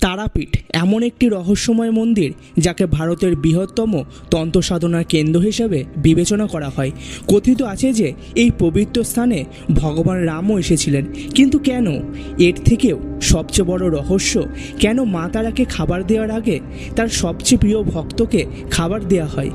তারাপীঠ এমন একটি রহস্যময় মন্দির যাকে ভারতের বৃহত্তম তন্ত্র সাধনার কেন্দ্র হিসেবে বিবেচনা করা হয়। কথিত আছে যে এই পবিত্র স্থানে ভগবান রামও এসেছিলেন। কিন্তু কেন? এর থেকেও সবচেয়ে বড় রহস্য, কেন মা তারাকে খাবার দেওয়ার আগে তার সবচেয়ে প্রিয় ভক্তকে খাবার দেওয়া হয়।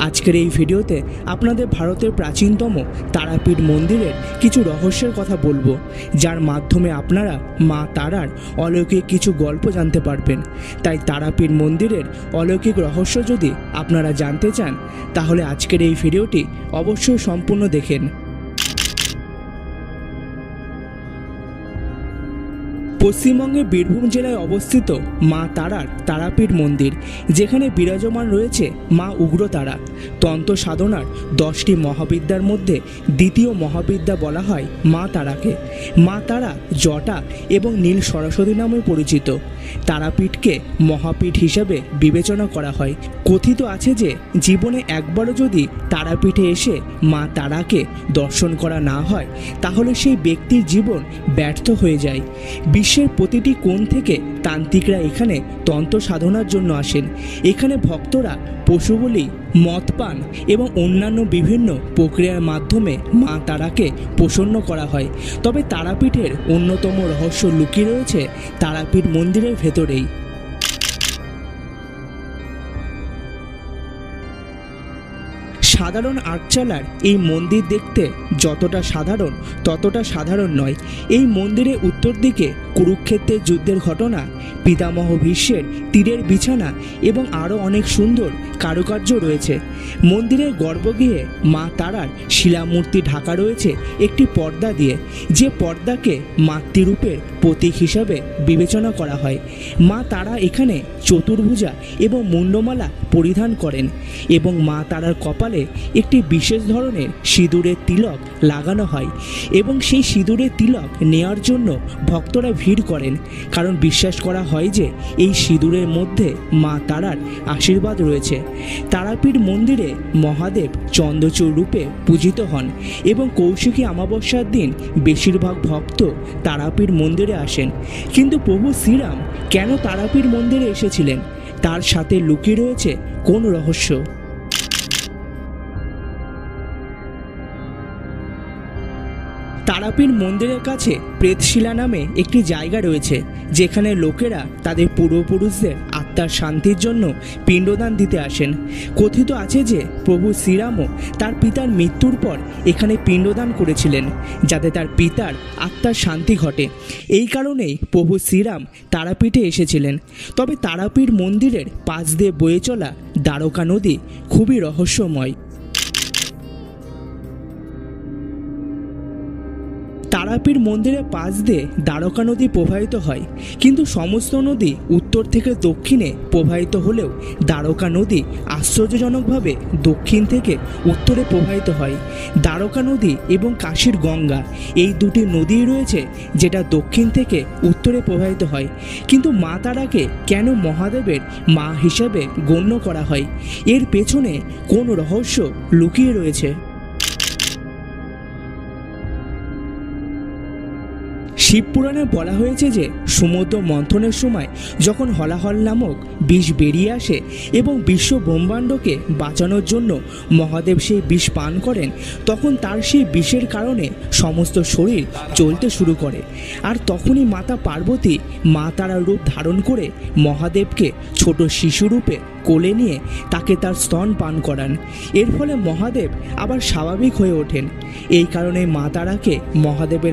আজকের এই ভিডিওতে আপনাদের ভারতের প্রাচীনতম তারাপীঠ মন্দিরের কিছু রহস্যের কথা বলবো, যার মাধ্যমে আপনারা মা তারার অলৌকিক কিছু গল্প জানতে পারবেন। তাই তারাপীঠ মন্দিরের অলৌকিক রহস্য যদি আপনারা জানতে চান, তাহলে আজকের এই ভিডিওটি অবশ্যই সম্পূর্ণ দেখেন। পশ্চিমবঙ্গের বীরভূম জেলায় অবস্থিত মা তারার তারাপীঠ মন্দির, যেখানে বিরাজমান রয়েছে মা উগ্রতারা। তন্ত্র সাধনার 10টি মহাবিদ্যার মধ্যে দ্বিতীয় মহাবিদ্যা বলা হয় মা তারাকে। মা তারা জটা এবং নীল সরস্বতী নামে পরিচিত। তারাপীঠকে মহাপীঠ হিসেবে বিবেচনা করা হয়। কথিত আছে যে জীবনে একবারও যদি তারাপীঠে এসে মা তারাকে দর্শন করা না হয়, তাহলে সেই ব্যক্তির জীবন ব্যর্থ হয়ে যায়। বিশ্বের প্রতিটি কোণ থেকে তান্ত্রিকরা এখানে তন্ত্র সাধনার জন্য আসেন। এখানে ভক্তরা পশু বলি, মদ পান এবং অন্যান্য বিভিন্ন প্রক্রিয়ার মাধ্যমে মা তারাকে প্রসন্ন করা হয়। তবে তারাপীঠের অন্যতম রহস্য লুকিয়ে রয়েছে তারাপীঠ মন্দিরের ভেতরেই। সাধারণ আটচালার এই মন্দির দেখতে যতটা সাধারণ ততটা সাধারণ নয়। এই মন্দিরের উত্তর দিকে কুরুক্ষেত্রের যুদ্ধের ঘটনা, পিতামহ ভীষ্মের তীরের বিছানা এবং আরও অনেক সুন্দর কারুকার্য রয়েছে। মন্দিরের গর্ভগৃহে মা তারার শিলামূর্তি ঢাকা রয়েছে একটি পর্দা দিয়ে, যে পর্দাকে মাতৃরূপের প্রতীক হিসাবে বিবেচনা করা হয়। মা তারা এখানে চতুর্ভুজা এবং মুন্ডমালা পরিধান করেন এবং মা তারার কপালে একটি বিশেষ ধরনের সিঁদুরের তিলক লাগানো হয় এবং সেই সিঁদুরের তিলক নেওয়ার জন্য ভক্তরা ভিড় করেন, কারণ বিশ্বাস করা হয় যে এই সিঁদুরের মধ্যে মা তারার আশীর্বাদ রয়েছে। তারাপীঠ মন্দিরে মহাদেব চন্দ্রচূড় রূপে পূজিত হন এবং কৌশিকী অমাবস্যার দিন বেশিরভাগ ভক্ত তারাপীঠ মন্দিরে আসেন। কিন্তু প্রভু শ্রীরাম কেন তারাপীঠ মন্দিরে এসেছিলেন? তার সাথে লুকিয়ে রয়েছে কোন রহস্য? তারাপীঠ মন্দিরের কাছে প্রেতশিলা নামে একটি জায়গা রয়েছে, যেখানে লোকেরা তাদের পূর্বপুরুষদের আত্মার শান্তির জন্য পিণ্ডদান দিতে আসেন। কথিত আছে যে প্রভু শ্রীরামও তার পিতার মৃত্যুর পর এখানে পিণ্ডদান করেছিলেন, যাতে তার পিতার আত্মার শান্তি ঘটে। এই কারণেই প্রভু শ্রীরাম তারাপীঠে এসেছিলেন। তবে তারাপীঠ মন্দিরের পাশ দিয়ে বয়ে চলা দ্বারকা নদী খুবই রহস্যময়। তারাপীঠ মন্দিরের পাশ দিয়ে দ্বারকা নদী প্রবাহিত হয়, কিন্তু সমস্ত নদী উত্তর থেকে দক্ষিণে প্রবাহিত হলেও দ্বারকা নদী আশ্চর্যজনকভাবে দক্ষিণ থেকে উত্তরে প্রবাহিত হয়। দ্বারকা নদী এবং কাশীর গঙ্গা, এই দুটি নদীই রয়েছে যেটা দক্ষিণ থেকে উত্তরে প্রবাহিত হয়। কিন্তু মা তারাকে কেন মহাদেবের মা হিসাবে গণ্য করা হয়? এর পেছনে কোন রহস্য লুকিয়ে রয়েছে? শিবপুরাণে বলা হয়েছে যে সমুদ্র মন্থনের সময় যখন হলাহল নামক বিষ বেরিয়ে আসে এবং বিশ্ব ব্রহ্মাণ্ডকে বাঁচানোর জন্য মহাদেব সেই বিষ পান করেন, তখন তার সেই বিষের কারণে সমস্ত শরীর চলতে শুরু করে। আর তখনই মাতা পার্বতী মা তারার রূপ ধারণ করে মহাদেবকে ছোট শিশুরূপে কোলে নিয়ে তাকে তার স্তন পান করান। এর ফলে মহাদেব আবার স্বাভাবিক হয়ে ওঠেন। এই কারণে মা তারাকে মহাদেবের